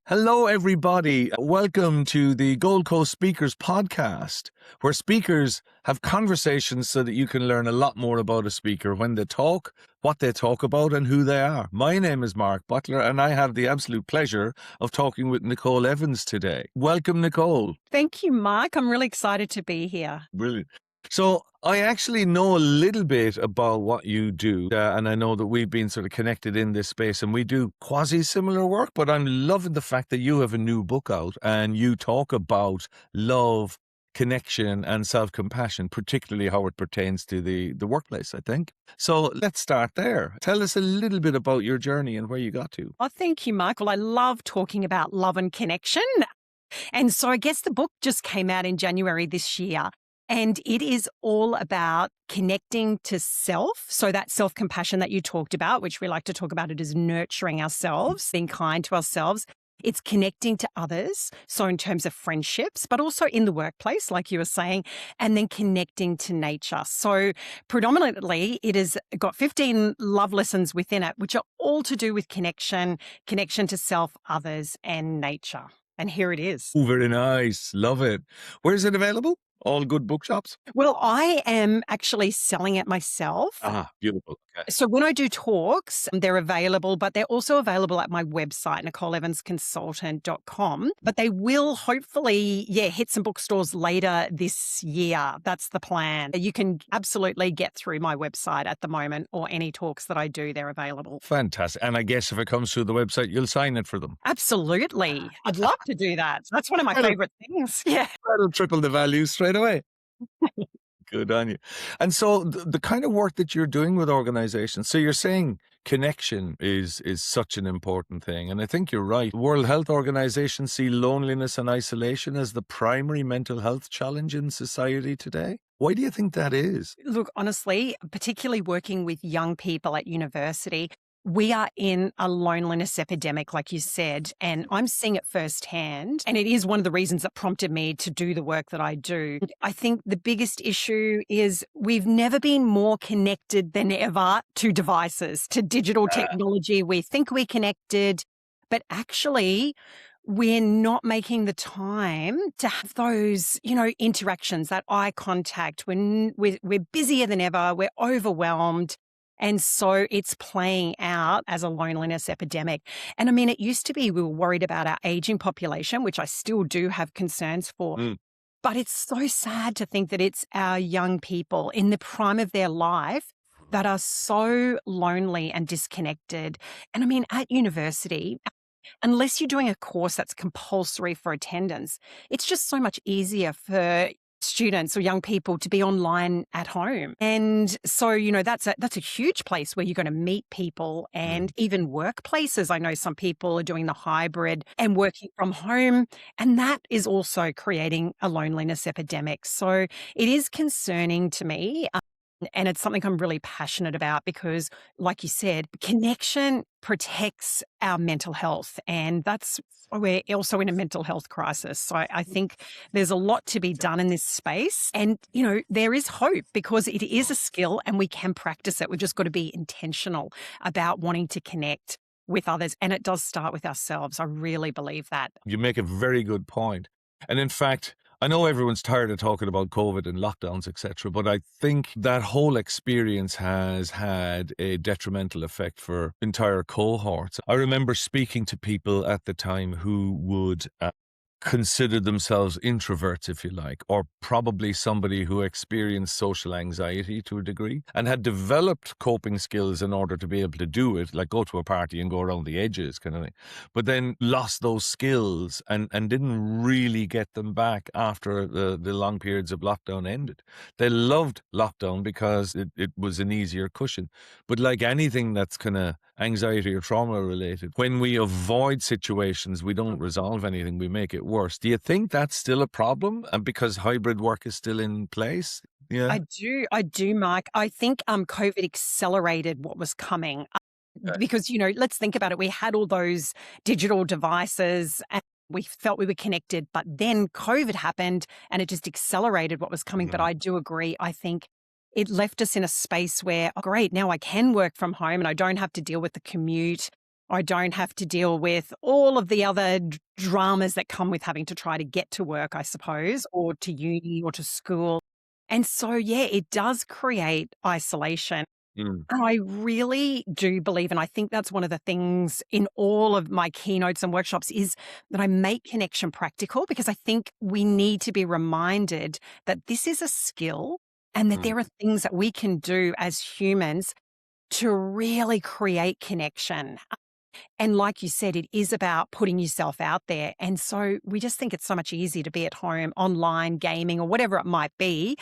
Hello, everybody. Welcome to the Gold Coast Speakers podcast, where speakers have conversations so that you can learn a lot more about a speaker when they talk, what they talk about, and who they are. My name is Mark Butler, and I have the absolute pleasure of talking with Nicole Evans today. Welcome, Nicole. Thank you, Mark. I'm really excited to be here. Brilliant. So I actually know a little bit about what you do, and I know that we've been sort of connected in this space, and we do quasi-similar work, but I'm loving the fact that you have a new book out, and you talk about love, connection, and self-compassion, particularly how it pertains to the workplace, I think. So let's start there. Tell us a little bit about your journey and where you got to. Oh, thank you, Mark. Well, I love talking about love and connection. And so I guess the book just came out in January this year. And it is all about connecting to self. So that self-compassion that you talked about, which we like to talk about it as nurturing ourselves, being kind to ourselves. It's connecting to others. So in terms of friendships, but also in the workplace, like you were saying, and then connecting to nature. So predominantly it has got 15 love lessons within it, which are all to do with connection to self, others, and nature. And here it is. Oh, very nice. Love it. Where is it available? All good bookshops? Well, I am actually selling it myself. Beautiful. Okay. So when I do talks, they're available, but they're also available at my website, NicoleEvansConsultant.com. But they will hopefully, hit some bookstores later this year. That's the plan. You can absolutely get through my website at the moment, or any talks that I do, they're available. Fantastic. And I guess if it comes through the website, you'll sign it for them. Absolutely. I'd love to do that. That's one of my favorite things. Yeah. That'll triple the value straight away. Good on you. And so the kind of work that you're doing with organizations, so you're saying connection is such an important thing. And I think you're right. World Health Organization see loneliness and isolation as the primary mental health challenge in society today. Why do you think that is? Look, honestly, particularly working with young people at university, we are in a loneliness epidemic, like you said, and I'm seeing it firsthand. And it is one of the reasons that prompted me to do the work that I do. I think the biggest issue is we've never been more connected than ever to devices, to digital technology. We think we're connected, but actually we're not making the time to have those, interactions, that eye contact. When we're busier than ever, we're overwhelmed. And so it's playing out as a loneliness epidemic. And I mean, it used to be we were worried about our aging population, which I still do have concerns for. But it's so sad to think that it's our young people in the prime of their life that are so lonely and disconnected. And I mean, at university, unless you're doing a course that's compulsory for attendance, it's just so much easier for students or young people to be online at home. And so, that's a huge place where you're going to meet people, and even workplaces. I know some people are doing the hybrid and working from home, and that is also creating a loneliness epidemic. So it is concerning to me. And it's something I'm really passionate about because, like you said, connection protects our mental health. And we're also in a mental health crisis. So I think there's a lot to be done in this space. And, there is hope because it is a skill and we can practice it. We've just got to be intentional about wanting to connect with others. And it does start with ourselves. I really believe that. You make a very good point. And in fact, I know everyone's tired of talking about COVID and lockdowns, etc., but I think that whole experience has had a detrimental effect for entire cohorts. I remember speaking to people at the time who would consider themselves introverts, if you like, or probably somebody who experienced social anxiety to a degree and had developed coping skills in order to be able to do it, like go to a party and go around the edges kind of thing, but then lost those skills and didn't really get them back after the long periods of lockdown ended. They loved lockdown because it was an easier cushion. But like anything that's kind of anxiety or trauma related, when we avoid situations, we don't resolve anything, we make it worse. Do you think that's still a problem? And because hybrid work is still in place? Yeah. I do, Mike. I think COVID accelerated what was coming. Because, let's think about it. We had all those digital devices and we felt we were connected, but then COVID happened and it just accelerated what was coming. But I do agree. I think it left us in a space where, oh, great, now I can work from home and I don't have to deal with the commute. I don't have to deal with all of the other dramas that come with having to try to get to work, I suppose, or to uni or to school. And so, yeah, it does create isolation. Mm, And I really do believe, and I think that's one of the things in all of my keynotes and workshops is that I make connection practical because I think we need to be reminded that this is a skill and that mm. there are things that we can do as humans to really create connection. And like you said, it is about putting yourself out there. And so we just think it's so much easier to be at home, online, gaming, or whatever it might be,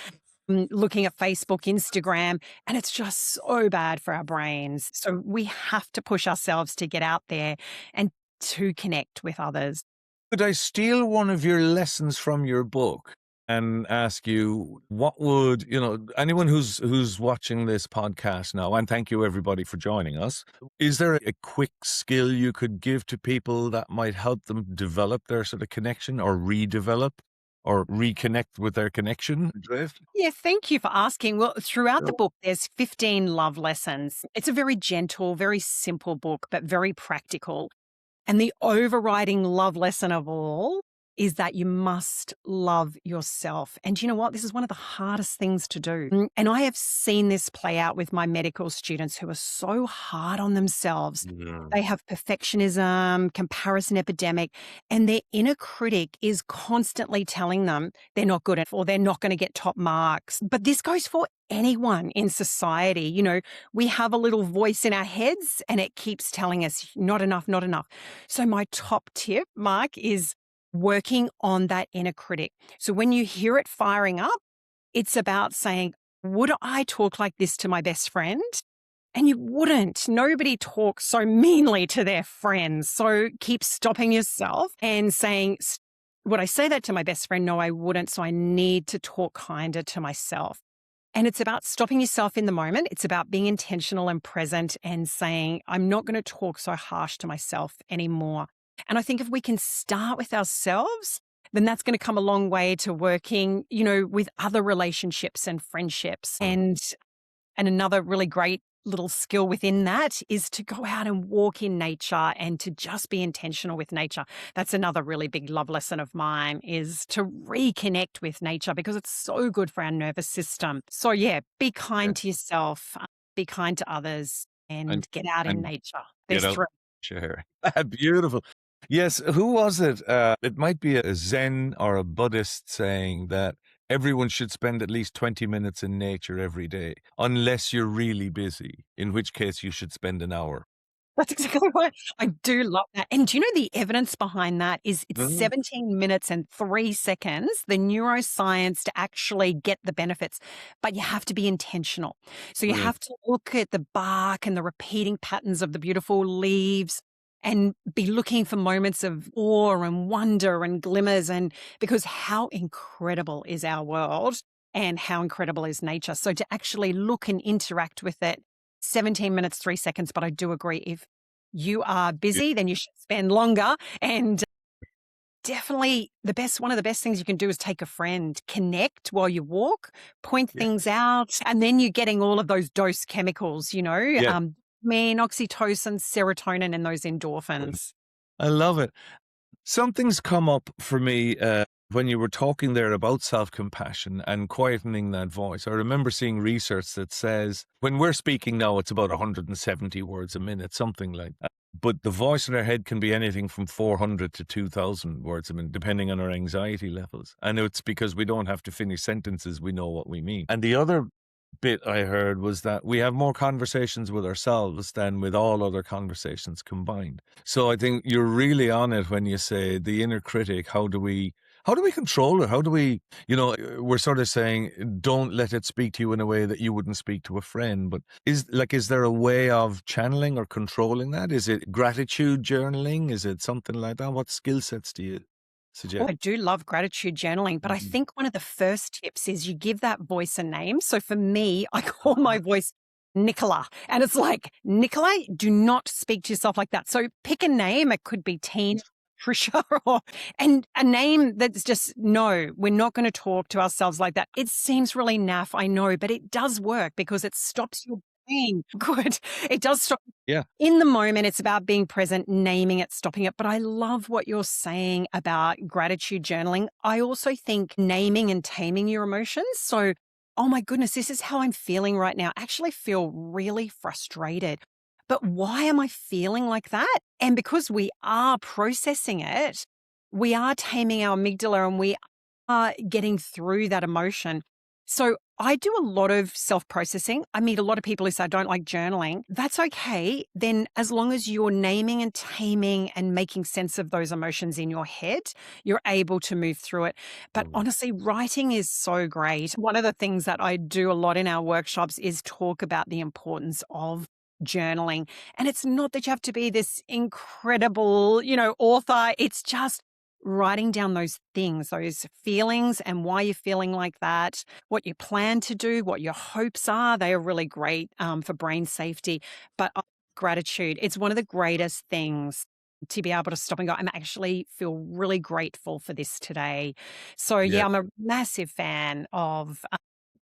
looking at Facebook, Instagram, and it's just so bad for our brains. So we have to push ourselves to get out there and to connect with others. Could I steal one of your lessons from your book and ask you what would, anyone who's watching this podcast now, and thank you everybody for joining us. Is there a quick skill you could give to people that might help them develop their sort of connection or redevelop or reconnect with their connection? Drift? Yeah, thank you for asking. Well, throughout the Sure. book, there's 15 love lessons. It's a very gentle, very simple book, but very practical. And the overriding love lesson of all is that you must love yourself. And you know what? This is one of the hardest things to do. And I have seen this play out with my medical students who are so hard on themselves. Yeah. They have perfectionism, comparison epidemic, and their inner critic is constantly telling them they're not good enough or they're not going to get top marks. But this goes for anyone in society. We have a little voice in our heads and it keeps telling us not enough, not enough. So my top tip, Mark, is working on that inner critic. So when you hear it firing up, it's about saying, would I talk like this to my best friend? And you wouldn't. Nobody talks so meanly to their friends. So keep stopping yourself and saying, would I say that to my best friend? No, I wouldn't. So I need to talk kinder to myself. And it's about stopping yourself in the moment. It's about being intentional and present and saying, I'm not going to talk so harsh to myself anymore. And I think if we can start with ourselves, then that's going to come a long way to working, with other relationships and friendships. And another really great little skill within that is to go out and walk in nature and to just be intentional with nature. That's another really big love lesson of mine is to reconnect with nature because it's so good for our nervous system. So yeah, be Yeah. kind to yourself, be kind to others And and get out in and nature. get There's out. three. Sure. Beautiful. Yes, who was it? It might be a Zen or a Buddhist saying that everyone should spend at least 20 minutes in nature every day, unless you're really busy, in which case you should spend an hour. That's exactly right. I do love that. And do you know the evidence behind that is it's Mhm. 17 minutes and 3 seconds, the neuroscience to actually get the benefits, but you have to be intentional. So you Mm. have to look at the bark and the repeating patterns of the beautiful leaves and be looking for moments of awe and wonder and glimmers and because how incredible is our world and how incredible is nature. So to actually look and interact with it 17 minutes, 3 seconds, but I do agree if you are Yeah. busy, then you should spend longer. And definitely one of the best things you can do is take a friend, connect while you walk, point Yeah. things out, and then you're getting all of those dose chemicals, Yeah. oxytocin, serotonin, and those endorphins. I love it. Something's come up for me when you were talking there about self compassion and quietening that voice. I remember seeing research that says when we're speaking now, it's about 170 words a minute, something like that. But the voice in our head can be anything from 400 to 2,000 words a minute, depending on our anxiety levels. And it's because we don't have to finish sentences, we know what we mean. And the other bit I heard was that we have more conversations with ourselves than with all other conversations combined. So I think you're really on it when you say the inner critic, how do we control it? How do we, we're sort of saying don't let it speak to you in a way that you wouldn't speak to a friend, but is there a way of channeling or controlling that? Is it gratitude journaling? Is it something like that? What skill sets do you Oh, suggest? I do love gratitude journaling, but I Mhm. think one of the first tips is you give that voice a name. So for me, I call Ah, my voice Nicola. And it's like, Nicola, do not speak to yourself like that. So pick a name. It could be Tina, Trisha, and a name that's just, no, we're not going to talk to ourselves like that. It seems really naff, I know, but it does work because it stops your saying. Good. It does stop Yeah. in the moment. It's about being present, naming it, stopping it. But I love what you're saying about gratitude journaling. I also think naming and taming your emotions. So, oh my goodness, this is how I'm feeling right now. I actually feel really frustrated. But why am I feeling like that? And because we are processing it, we are taming our amygdala and we are getting through that emotion. So I do a lot of self processing. I meet a lot of people who say, I don't like journaling. That's okay. Then, as long as you're naming and taming and making sense of those emotions in your head, you're able to move through it. But Mm. honestly, writing is so great. One of the things that I do a lot in our workshops is talk about the importance of journaling. And it's not that you have to be this incredible, author. It's just writing down those things, those feelings and why you're feeling like that, what you plan to do, what your hopes are. They are really great for brain safety. But gratitude, it's one of the greatest things to be able to stop and go, I'm actually feel really grateful for this today. So, Yeah. yeah, I'm a massive fan of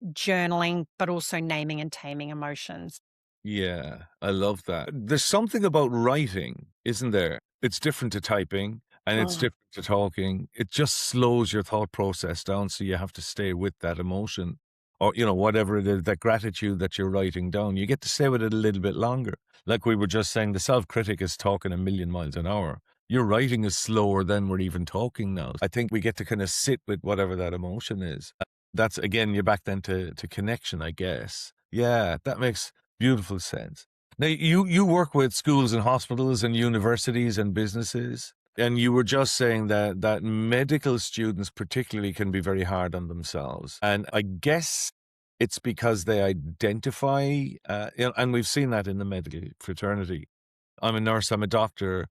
journaling, but also naming and taming emotions. Yeah, I love that. There's something about writing, isn't there? It's different to typing and it's Oh, different to talking. It just slows your thought process down. So you have to stay with that emotion or, whatever it is, that gratitude that you're writing down. You get to stay with it a little bit longer. Like we were just saying, the self critic is talking a million miles an hour. Your writing is slower than we're even talking now. I think we get to kind of sit with whatever that emotion is. That's again, you're back then to connection, I guess. Yeah, that makes beautiful sense. Now, you work with schools and hospitals and universities and businesses, and you were just saying that medical students particularly can be very hard on themselves. And I guess it's because they identify, and we've seen that in the medical fraternity. I'm a nurse, I'm a doctor,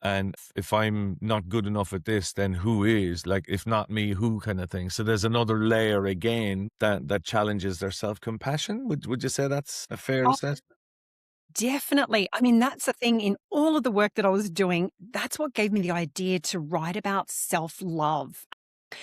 and if I'm not good enough at this, then who is? Like, if not me, who kind of thing. So there's another layer again that challenges their self-compassion. Would you say that's a fair assessment? definitely. I mean, that's the thing in all of the work that I was doing. That's what gave me the idea to write about self love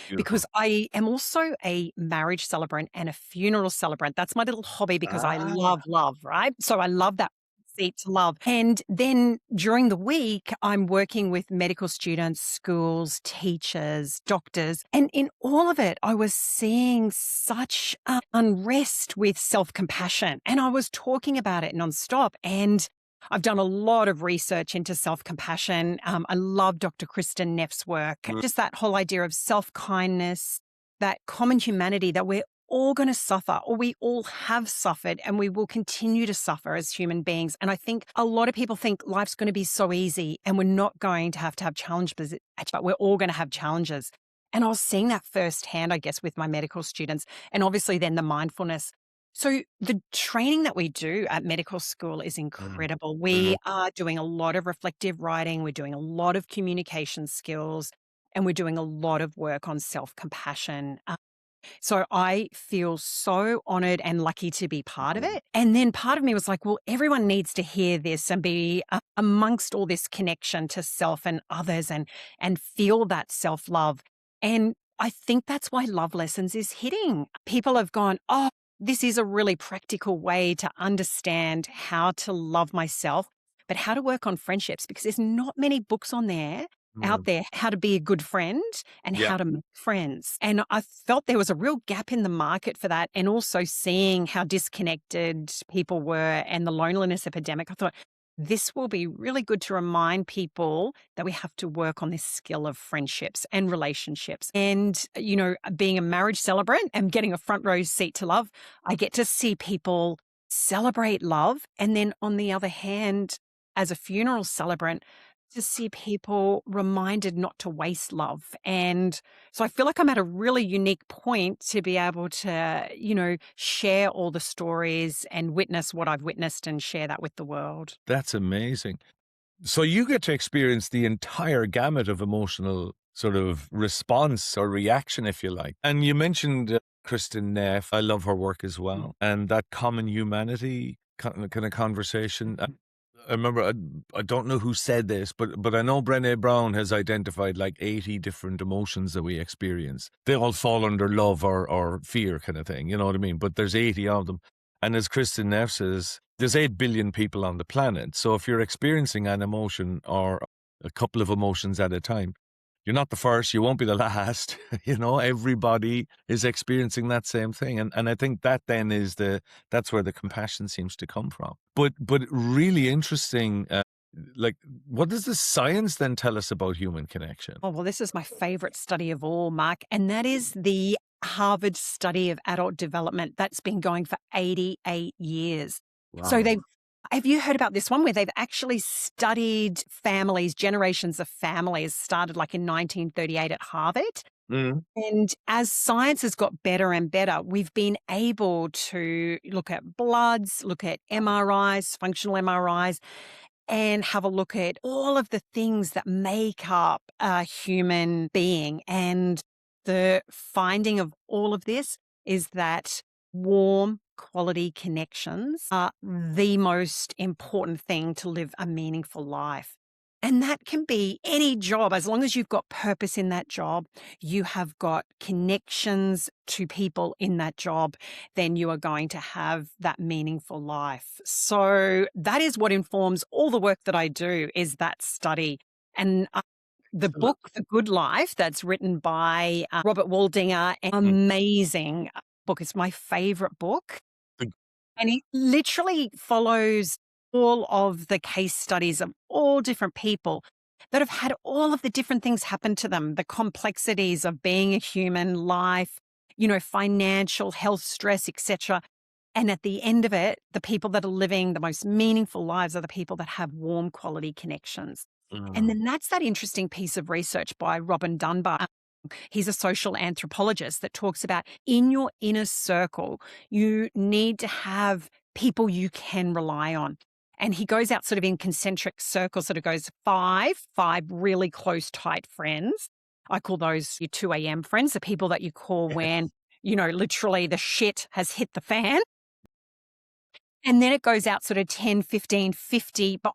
Beautiful. because I am also a marriage celebrant and a funeral celebrant. That's my little hobby because I Ah. love love, right? So I love that seat to love. And then during the week, I'm working with medical students, schools, teachers, doctors. And in all of it, I was seeing such unrest with self compassion. And I was talking about it nonstop. And I've done a lot of research into self compassion. I love Dr. Kristen Neff's work, Mm. just that whole idea of self kindness, that common humanity that we're all going to suffer, or we all have suffered, and we will continue to suffer as human beings. And I think a lot of people think life's going to be so easy and we're not going to have challenges, but we're all going to have challenges. And I was seeing that firsthand, I guess, with my medical students, and obviously then the mindfulness. So the training that we do at medical school is Mm. incredible. We Mm. are doing a lot of reflective writing, we're doing a lot of communication skills, and we're doing a lot of work on self-compassion. So I feel so honored and lucky to be part of Mm. it. And then part of me was like, well, everyone needs to hear this and be amongst all this connection to self and others and feel that self-love. And I think that's why Love Lessons is hitting. People have gone, oh, this is a really practical way to understand how to love myself, but how to work on friendships because there's not many books on there out Mm. there, how to be a good friend and Yeah. how to make friends. And I felt there was a real gap in the market for that. And also seeing how disconnected people were and the loneliness epidemic, I thought this will be really good to remind people that we have to work on this skill of friendships and relationships. And, being a marriage celebrant and getting a front row seat to love, I get to see people celebrate love. And then on the other hand, as a funeral celebrant, to see people reminded not to waste love. And so I feel like I'm at a really unique point to be able to, share all the stories and witness what I've witnessed and share that with the world. That's amazing. So you get to experience the entire gamut of emotional sort of response or reaction, if you like. And you mentioned Kristen Neff. I love her work as well. And that common humanity kind of conversation. I remember, I don't know who said this, but I know Brené Brown has identified like 80 different emotions that we experience. They all fall under love or fear kind of thing. You know what I mean? But there's 80 of them. And as Kristen Neff says, there's 8 billion people on the planet. So if you're experiencing an emotion or a couple of emotions at a time, you're not the first, you won't be the last. Everybody is experiencing that same thing. And I think that then that's where the compassion seems to come from. But really interesting, like, what does the science then tell us about human connection? Oh, well, this is my favorite study of all, Mark, and that is the Harvard study of adult development that's been going for 88 years. So Wow. have you heard about this one where they've actually studied families, generations of families, started like in 1938 at Harvard? Mm. And as science has got better and better, we've been able to look at bloods, look at MRIs, functional MRIs, and have a look at all of the things that make up a human being. And the finding of all of this is that warm, quality connections are the most important thing to live a meaningful life. And that can be any job, as long as you've got purpose in that job, you have got connections to people in that job, then you are going to have that meaningful life. So that is what informs all the work that I do, is that study. And the Excellent. book, The Good Life, that's written by Robert Waldinger, an Mm. amazing book. It's my favorite book. The- And he literally follows all of the case studies of all different people that have had all of the different things happen to them, the complexities of being a human life, financial, health, stress, etc. And at the end of it, the people that are living the most meaningful lives are the people that have warm, quality connections. And Mm. then that's that interesting piece of research by Robin Dunbar. He's a social anthropologist that talks about in your inner circle, you need to have people you can rely on. And he goes out sort of in concentric circles, sort of goes five really close, tight friends. I call those your 2 a.m. friends, the people that you call when, literally the shit has hit the fan. And then it goes out sort of 10, 15, 50. But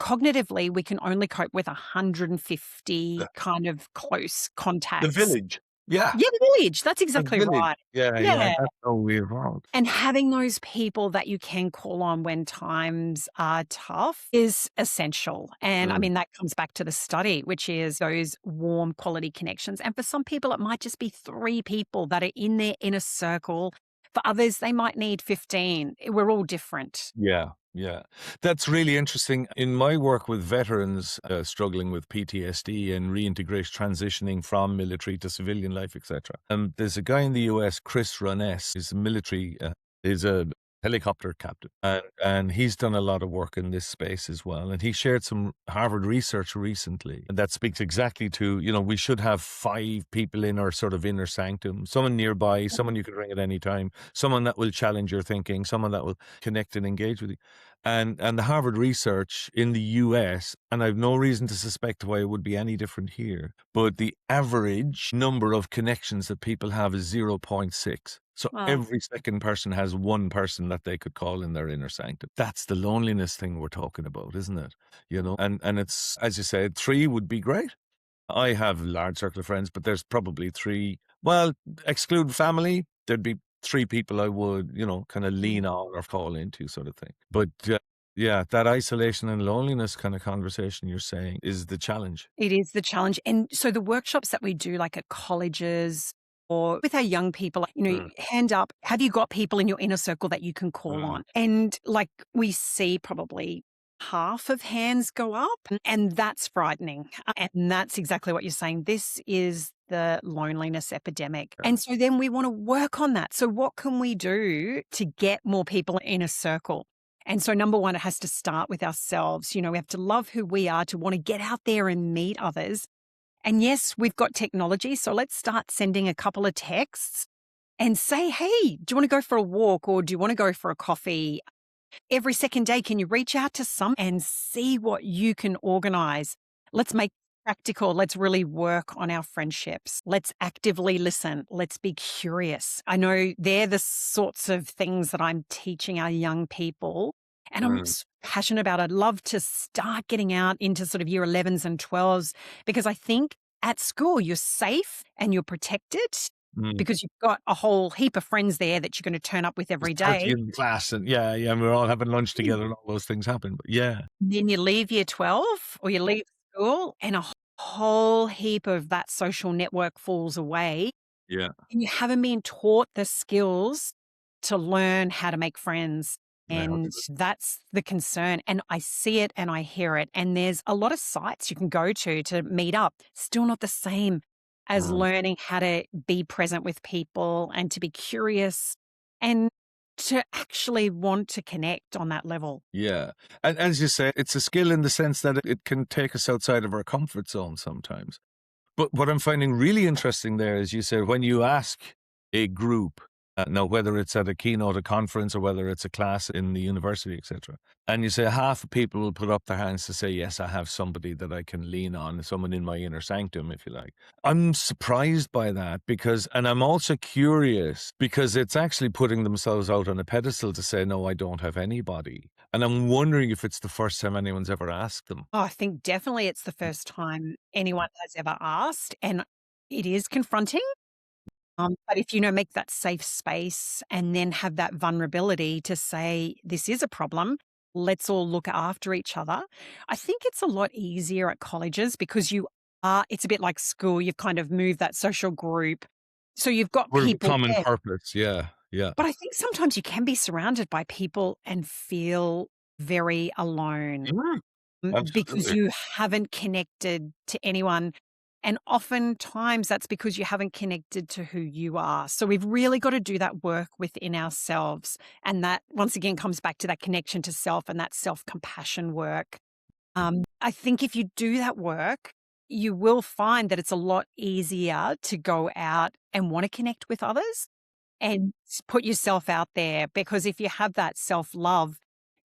cognitively, we can only cope with 150 The kind of close the contacts. village. Yeah. Yeah, the village. That's The exactly village. right. Yeah, yeah. Yeah. That's how we evolved. And having those people that you can call on when times are tough is essential. And I Mm. mean, that comes back to the study, which is those warm quality connections. And for some people, it might just be 3 people that are in their inner circle. For others, they might need 15. We're all different. Yeah, yeah. That's really interesting. In my work with veterans struggling with PTSD and reintegration, transitioning from military to civilian life, etc. There's a guy in the US, Chris Runess, is a military, is a helicopter captain, and he's done a lot of work in this space as well. And he shared some Harvard research recently that speaks exactly to, we should have 5 people in our sort of inner sanctum, someone nearby, someone you can ring at any time, someone that will challenge your thinking, someone that will connect and engage with you. And the Harvard research in the US, and I've no reason to suspect why it would be any different here, but the average number of connections that people have is 0.6. So Wow. every second person has one person that they could call in their inner sanctum. That's the loneliness thing we're talking about, isn't it? And it's, as you said, 3 would be great. I have a large circle of friends, but there's probably 3. Well, exclude family, there'd be 3 people I would, kind of lean on or fall into, sort of thing. But yeah, that isolation and loneliness kind of conversation you're saying is the challenge. It is the challenge. And so the workshops that we do, like at colleges or with our young people, Mm, hand up, have you got people in your inner circle that you can call mm, on? And like we see probably half of hands go up, and that's frightening. And that's exactly what you're saying. This is the loneliness epidemic. yeah. And so then we want to work on that. So what can we do to get more people in a circle? And so, number one, it has to start with ourselves. We have to love who we are, to want to get out there and meet others. And yes, we've got technology. So let's start sending a couple of texts and say, hey, do you want to go for a walk or do you want to go for a coffee? Every second day, can you reach out to some and see what you can organize? Let's make it practical. Let's really work on our friendships. Let's actively listen. Let's be curious. I know they're the sorts of things that I'm teaching our young people. And I'm Mm, passionate about. I'd love to start getting out into sort of year 11s and 12s because I think at school you're safe and you're protected. Mm. because you've got a whole heap of friends there that you're going to turn up with There's every 30 day. in the class and yeah, yeah, and we're all having lunch Mm. together and all those things happen, but yeah, Then you leave year 12 or you leave school and a whole heap of that social network falls away. yeah, And you haven't been taught the skills to learn how to make friends. how And to that's the concern. And I see it and I hear it. And there's a lot of sites you can go to meet up. Still not the same as mm, learning how to be present with people and to be curious and to actually want to connect on that level. yeah, and as you say, it's a skill in the sense that it can take us outside of our comfort zone sometimes. But what I'm finding really interesting there is you said when you ask a group, now whether it's at a keynote, a conference, or whether it's a class in the university, etc., and you say half of people will put up their hands to say, yes, I have somebody that I can lean on, someone in my inner sanctum, if you like. I'm surprised by that because, and I'm also curious because it's actually putting themselves out on a pedestal to say, no, I don't have anybody. And I'm wondering if it's the first time anyone's ever asked them. Oh, I think definitely it's the first time anyone has ever asked. And it is confronting. But if, make that safe space and then have that vulnerability to say, this is a problem, let's all look after each other. I think it's a lot easier at colleges because it's a bit like school. You've kind of moved that social group. So you've got We're the people common there. purpose. Yeah, yeah. But I think sometimes you can be surrounded by people and feel very alone. Mm, Because absolutely. you haven't connected to anyone. And oftentimes that's because you haven't connected to who you are. So we've really got to do that work within ourselves. And that once again comes back to that connection to self and that self compassion work. I think if you do that work, you will find that it's a lot easier to go out and want to connect with others and put yourself out there, because if you have that self-love,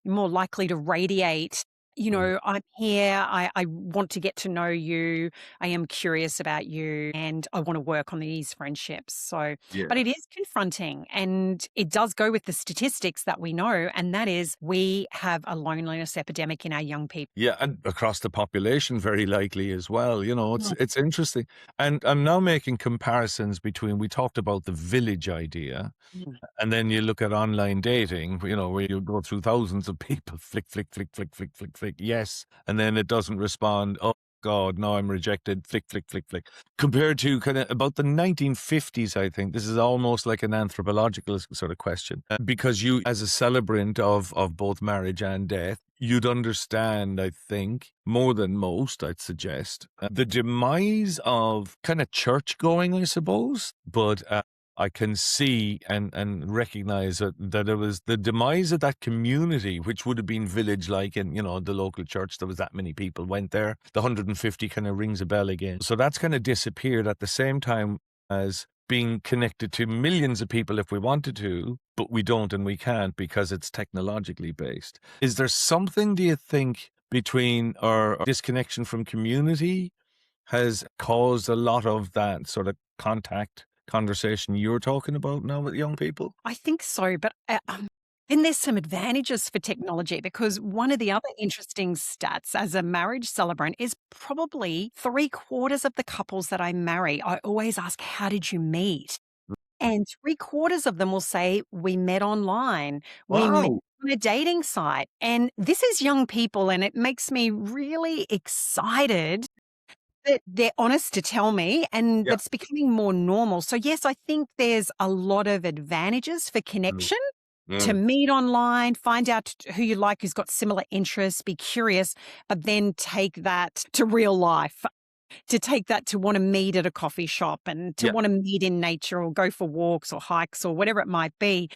you're more likely to radiate, Mm, I'm here, I want to get to know you, I am curious about you, and I want to work on these friendships. So, but yeah. it is confronting and it does go with the statistics that we know, and that is we have a loneliness epidemic in our young people. Yeah, and across the population very likely as well, Mm. it's interesting. And I'm now making comparisons between we talked about the village idea, Mm. and then you look at online dating, where you go through thousands of people, flick, flick, flick, flick, flick, flick, flick, yes, and then it doesn't respond. Oh God, no, I'm rejected. Flick, flick, flick, flick. Compared to kind of about the 1950s, I think this is almost like an anthropological sort of question, because you, as a celebrant of both marriage and death, you'd understand, I think, more than most, I'd suggest, the demise of kind of church going, I suppose, but I can see and recognize that it was the demise of that community, which would have been village like in, the local church. There was that many people went there. The 150 kind of rings a bell again. So that's kind of disappeared at the same time as being connected to millions of people if we wanted to, but we don't and we can't because it's technologically based. Is there something, do you think, between our disconnection from community has caused a lot of that sort of contact conversation you're talking about now with young people? I think so, but then there's some advantages for technology, because one of the other interesting stats as a marriage celebrant is probably three-quarters of the couples that I marry, I always ask, how did you meet? And three-quarters of them will say, we met online, we met Wow. on a dating site. And this is young people, and it makes me really excited that they're honest to tell me and Yeah. that's becoming more normal. So, yes, I think there's a lot of advantages for Mm, connection, to mm. meet online, find out who you like, who's got similar interests, be curious, but then take that to real life, to take that to want to meet at a coffee shop and to Yeah. want to meet in nature or go for walks or hikes or whatever it might be.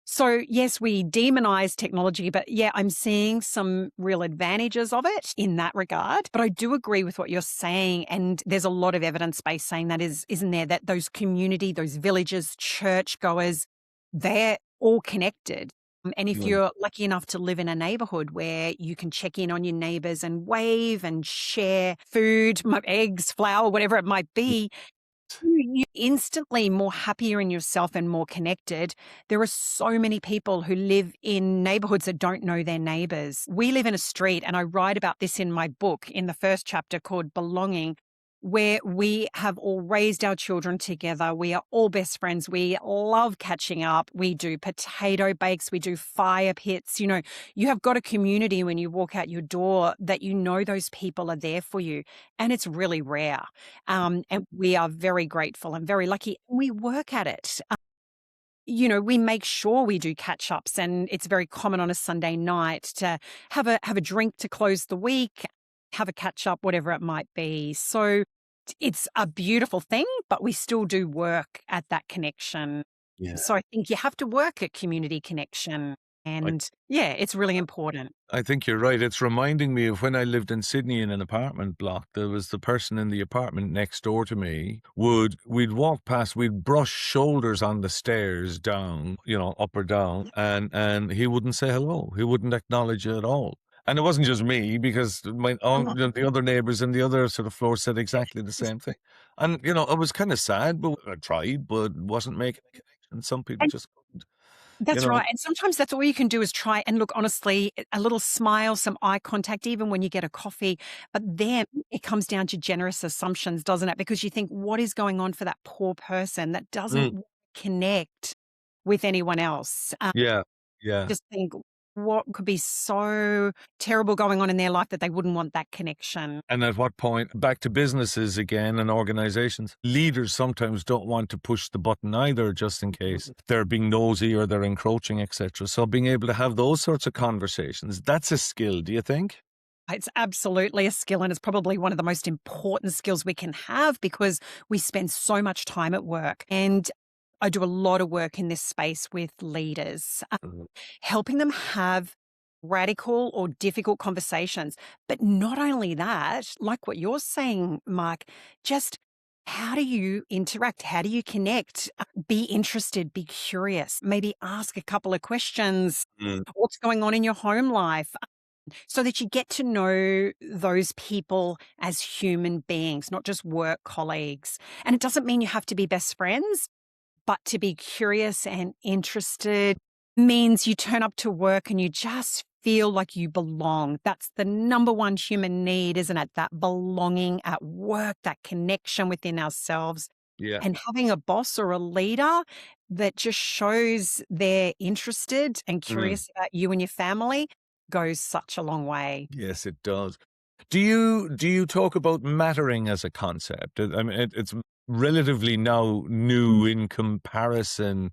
So, yes, we demonize technology, but yeah, I'm seeing some real advantages of it in that regard. But I do agree with what you're saying. And there's a lot of evidence based saying that isn't there, that those community, those villages, churchgoers, they're all connected. And if Mm. you're lucky enough to live in a neighborhood where you can check in on your neighbors and wave and share food, eggs, flour, whatever it might be, you're instantly more happier in yourself and more connected. There are so many people who live in neighborhoods that don't know their neighbors. We live in a street, and I write about this in my book in the first chapter called Belonging. where we have all raised our children together. We are all best friends. We love catching up. We do potato bakes. We do fire pits. You have got a community when you walk out your door that you know those people are there for you. And it's really rare. And we are very grateful and very lucky. We work at it. We make sure we do catch ups, and it's very common on a Sunday night to have a drink to close the week, have a catch up, whatever it might be. So it's a beautiful thing, but we still do work at that connection. Yeah. So I think you have to work at community connection. I And yeah, it's really important. I think you're right. It's reminding me of when I lived in Sydney in an apartment block. There was the person in the apartment next door to me we'd walk past, we'd brush shoulders on the stairs down, up or down, and he wouldn't say hello. He wouldn't acknowledge it at all. And it wasn't just me, because the other neighbors in the other sort of floor said exactly the same thing. And I was kind of sad, but I tried, but wasn't making a connection. Some people And just couldn't, you that's know. right. And sometimes that's all you can do is try and look, honestly, a little smile, some eye contact, even when you get a coffee. But then it comes down to generous assumptions, doesn't it? Because you think, what is going on for that poor person that Mm, doesn't connect with anyone else? yeah, yeah. Just think, what could be so terrible going on in their life that they wouldn't want that connection? And at what point, back to businesses again and organizations, leaders sometimes don't want to push the button either, just in case they're being nosy or they're encroaching, etc. So being able to have those sorts of conversations, that's a skill, do you think? It's absolutely a skill, and it's probably one of the most important skills we can have because we spend so much time at work. And I do a lot of work in this space with leaders, Mhm. helping them have radical or difficult conversations. But not only that, like what you're saying, Mark, just how do you interact? How do you connect? Be interested, be curious, maybe ask a couple of questions. Mm, What's going on in your home life? So that you get to know those people as human beings, not just work colleagues. And it doesn't mean you have to be best friends, but to be curious and interested means you turn up to work and you just feel like you belong. That's the number one human need, isn't it? That belonging at work, that connection within ourselves. yeah. And having a boss or a leader that just shows they're interested and Mm, curious about you and your family goes such a long way. yes, it does. Do you talk about mattering as a concept? I mean, it's relatively now new in comparison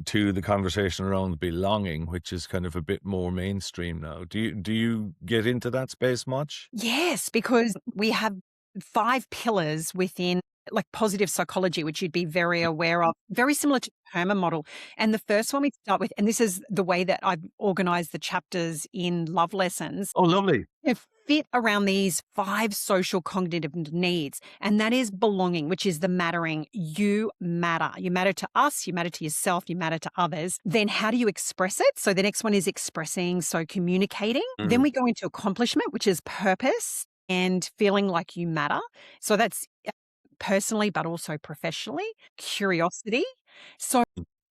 to the conversation around belonging, which is kind of a bit more mainstream now. Do you get into that space much? Yes, because we have 5 pillars within, like, positive psychology, which you'd be very aware of, very similar to the PERMA model. And the first one we start with, and this is the way that I've organized the chapters in Love Lessons, Oh, lovely. they fit around these 5 social cognitive needs, and that is belonging, which is the mattering. You matter. You matter to us, you matter to yourself, you matter to others. Then how do you express it? So the next one is expressing, so communicating. Then Mm, we go into accomplishment, which is purpose and feeling like you matter. So that's personally, but also professionally. Curiosity. So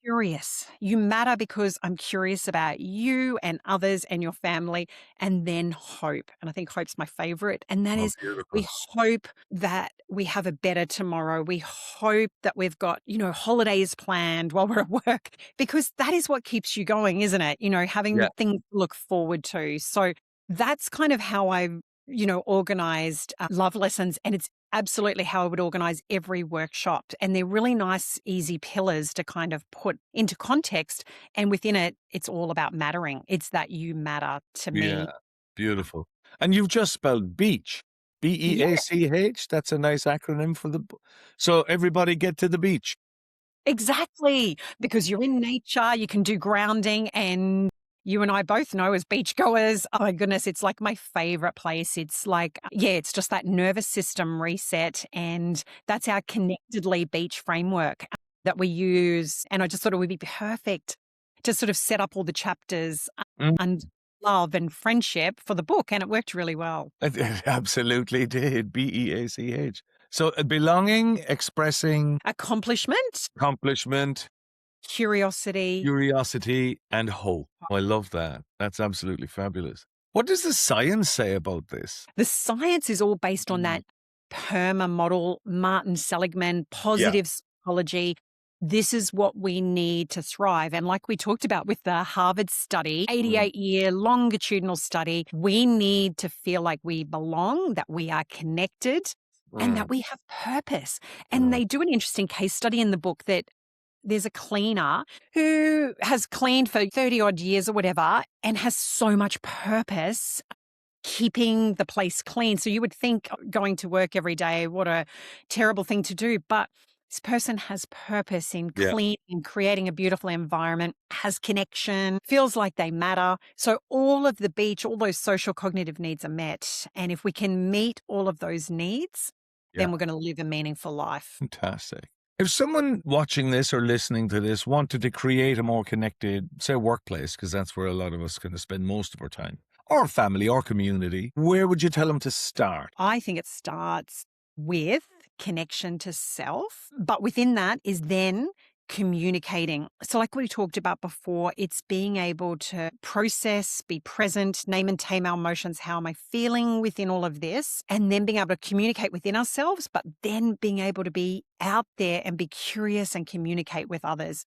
curious. You matter because I'm curious about you and others and your family. And then hope. And I think hope's my favorite. And that oh, is, we beautiful. hope that we have a better tomorrow. We hope that we've got, holidays planned while we're at work, because that is what keeps you going, isn't it? Having Yeah, things to look forward to. So that's kind of how I've, organized love lessons. And it's absolutely how I would organize every workshop. And they're really nice, easy pillars to kind of put into context. And within it, it's all about mattering. It's that you matter to yeah, me. beautiful. And you've just spelled beach. Yeah, BEACH. That's a nice acronym for so everybody get to the beach. exactly. Because you're in nature, you can do grounding. And you and I both know as beachgoers, oh my goodness, it's like my favorite place. It's like, yeah, it's just that nervous system reset. And that's our connectedly beach framework that we use. And I just thought it would be perfect to sort of set up all the chapters Mm, and love and friendship for the book. And it worked really well. it absolutely did. BEACH. So belonging, expressing, Accomplishment, accomplishment, curiosity. curiosity, and hope. I love that. That's absolutely fabulous. What does the science say about this? The science is all based on that PERMA model, Martin Seligman, Yeah. positive psychology. This is what we need to thrive. And like we talked about with the Harvard study, Mm. 88-year longitudinal study, we need to feel like we belong, that we are connected, and Mm. that we have purpose. And Mm. they do an interesting case study in the book that there's a cleaner who has cleaned for 30 odd years or whatever and has so much purpose keeping the place clean. So you would think going to work every day, what a terrible thing to do. But this person has purpose in Yeah. cleaning, creating a beautiful environment, has connection, feels like they matter. So all of the beach, all those social cognitive needs are met. And if we can meet all of those needs, Yeah. then we're going to live a meaningful life. Fantastic. If someone watching this or listening to this wanted to create a more connected, say, workplace, because that's where a lot of us kind of spend most of our time, or family or community, where would you tell them to start? I think it starts with connection to self, but within that is then communicating. So, like we talked about before, it's being able to process, be present, name and tame our emotions. How am I feeling within all of this? And then being able to communicate within ourselves, but then being able to be out there and be curious and communicate with others.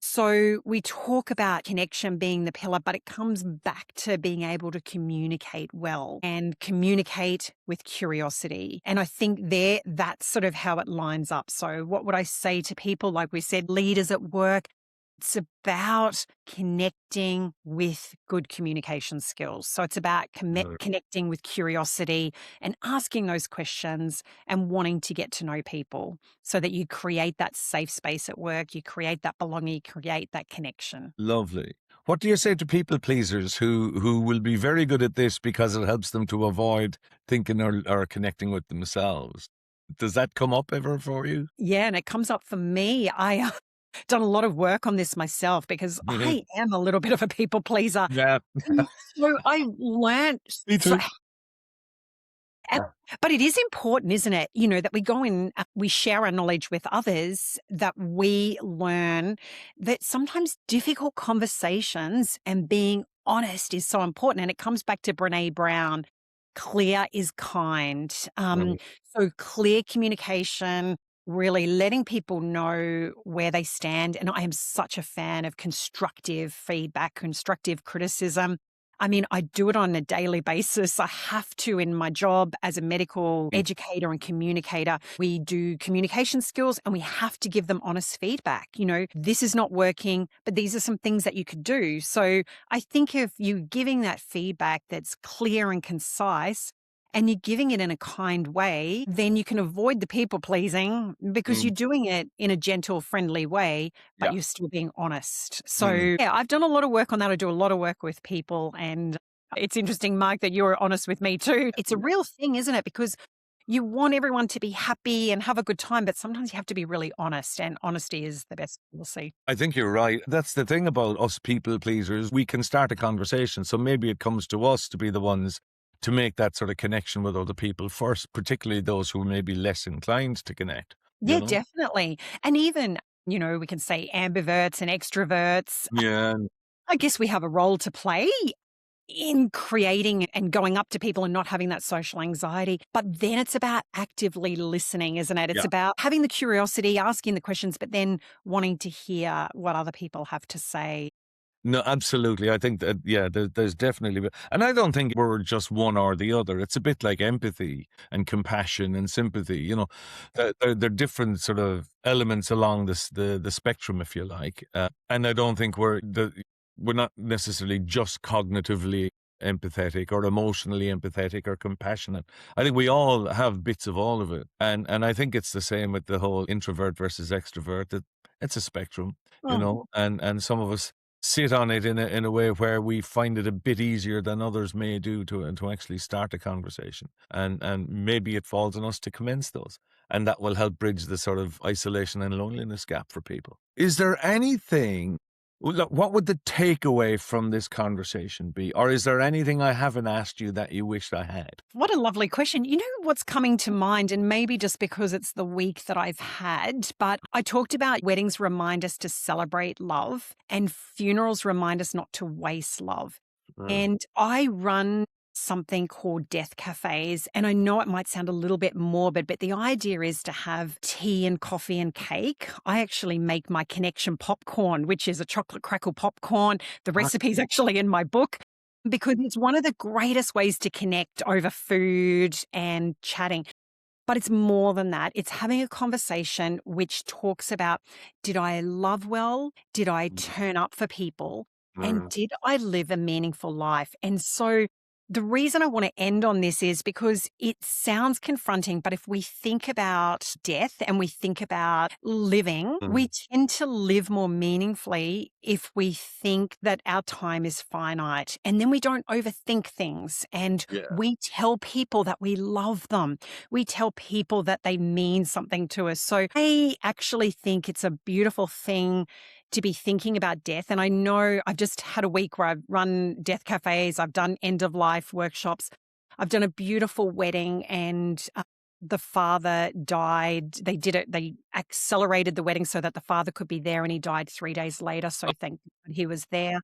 So we talk about connection being the pillar, but it comes back to being able to communicate well and communicate with curiosity. And I think that's sort of how it lines up. So what would I say to people, like we said, leaders at work? It's about connecting with good communication skills. So it's about connecting with curiosity and asking those questions and wanting to get to know people so that you create that safe space at work, you create that belonging, you create that connection. Lovely. What do you say to people pleasers who will be very good at this because it helps them to avoid thinking or connecting with themselves? Does that come up ever for you? Yeah, and it comes up for me. I done a lot of work on this myself because I am a little bit of a people pleaser. Yeah, And so I learned me so too. And but it is important, isn't it? You know, that we go in, we share our knowledge with others, that we learn that sometimes difficult conversations and being honest is so important. And it comes back to Brene Brown. Clear is kind. Right. So clear communication, really letting people know where they stand. And I am such a fan of constructive feedback, constructive criticism. I mean, I do it on a daily basis. I have to in my job as a medical educator and communicator. We do communication skills and we have to give them honest feedback. You know, this is not working, but these are some things that you could do. So I think if you're giving that feedback that's clear and concise, and you're giving it in a kind way, then you can avoid the people pleasing because Mm. you're doing it in a gentle, friendly way, but Yeah. you're still being honest. So, Mm. yeah, I've done a lot of work on that. I do a lot of work with people. And it's interesting, Mark, that you're honest with me too. It's a real thing, isn't it? Because you want everyone to be happy and have a good time, but sometimes you have to be really honest, and honesty is the best policy. I think you're right. That's the thing about us people pleasers. We can start a conversation. So maybe it comes to us to be the ones to make that sort of connection with other people first, particularly those who may be less inclined to connect, you Yeah, know? definitely. And even, you know, we can say ambiverts and extroverts. Yeah. I guess we have a role to play in creating and going up to people and not having that social anxiety. But then it's about actively listening, isn't it? It's Yeah. about having the curiosity, asking the questions, but then wanting to hear what other people have to say. No, absolutely. I think that, yeah, there's definitely, and I don't think we're just one or the other. It's a bit like empathy and compassion and sympathy. You know, they're different sort of elements along the spectrum, if you like. And I don't think we're not necessarily just cognitively empathetic or emotionally empathetic or compassionate. I think we all have bits of all of it, and I think it's the same with the whole introvert versus extrovert. That it's a spectrum, you Oh, know, and some of us sit on it in a way where we find it a bit easier than others may do to actually start a conversation, and maybe it falls on us to commence those, and that will help bridge the sort of isolation and loneliness gap for people. Is there anything? Look, what would the takeaway from this conversation be, or is there anything I haven't asked you that you wished I had? what a lovely question. You know what's coming to mind, and maybe just because it's the week that I've had, but I talked about weddings remind us to celebrate love and funerals remind us not to waste love. Mm. And I run something called death cafes. And I know it might sound a little bit morbid, but the idea is to have tea and coffee and cake. I actually make my connection popcorn, which is a chocolate crackle popcorn. The Ah, recipe's actually in my book because it's one of the greatest ways to connect over food and chatting. But it's more than that. It's having a conversation which talks about, did I love well? Did I turn up for people? And mm, did I live a meaningful life? And so the reason I want to end on this is because it sounds confronting, but if we think about death and we think about living, we mm. tend to live more meaningfully if we think that our time is finite. And then we don't overthink things. And Yeah. we tell people that we love them. We tell people that they mean something to us. So I actually think it's a beautiful thing to be thinking about death. And I know I've just had a week where I've run death cafes, I've done end of life workshops, I've done a beautiful wedding, and the father died. They did it, they accelerated the wedding so that the father could be there, and he died 3 days later. So thank God he was there.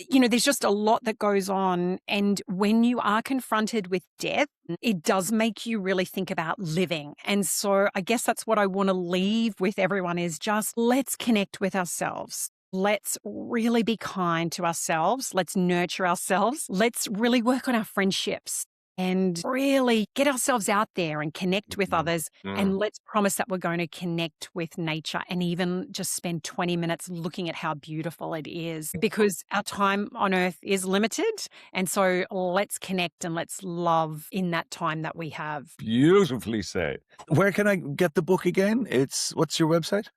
There's just a lot that goes on. And when you are confronted with death, it does make you really think about living. And so I guess that's what I want to leave with everyone is just let's connect with ourselves. Let's really be kind to ourselves. Let's nurture ourselves. Let's really work on our friendships and really get ourselves out there and connect with Mm, others. mm. And let's promise that we're going to connect with nature and even just spend 20 minutes looking at how beautiful it is because our time on earth is limited. And so let's connect and let's love in that time that we have. Beautifully said. Where can I get the book again? What's your website?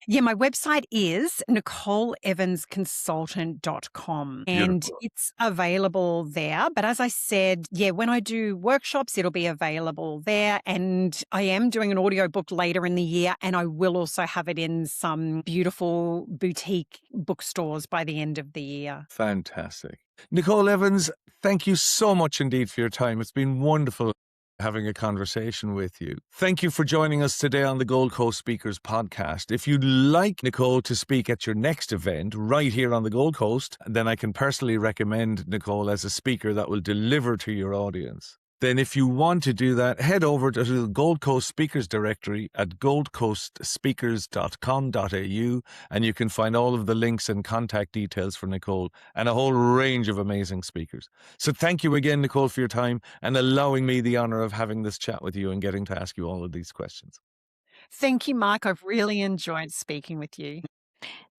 Yeah, my website is NicoleEvansConsultant.com and Beautiful. it's available there. But as I said, yeah, when I do workshops, it'll be available there. And I am doing an audiobook later in the year, and I will also have it in some beautiful boutique bookstores by the end of the year. Fantastic. Nicole Evans, thank you so much indeed for your time. It's been wonderful having a conversation with you. Thank you for joining us today on the Gold Coast Speakers podcast. If you'd like Nicole to speak at your next event right here on the Gold Coast, then I can personally recommend Nicole as a speaker that will deliver to your audience. Then if you want to do that, head over to the Gold Coast Speakers directory at goldcoastspeakers.com.au and you can find all of the links and contact details for Nicole and a whole range of amazing speakers. So thank you again, Nicole, for your time and allowing me the honor of having this chat with you and getting to ask you all of these questions. Thank you, Mark. I've really enjoyed speaking with you.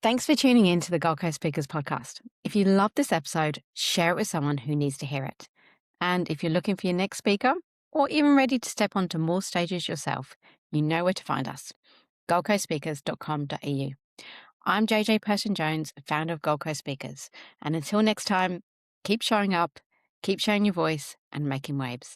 Thanks for tuning in to the Gold Coast Speakers podcast. If you loved this episode, share it with someone who needs to hear it. And if you're looking for your next speaker, or even ready to step onto more stages yourself, you know where to find us, goldcoastspeakers.com.au. I'm JJ Person-Jones, founder of Gold Coast Speakers. And until next time, keep showing up, keep showing your voice, and making waves.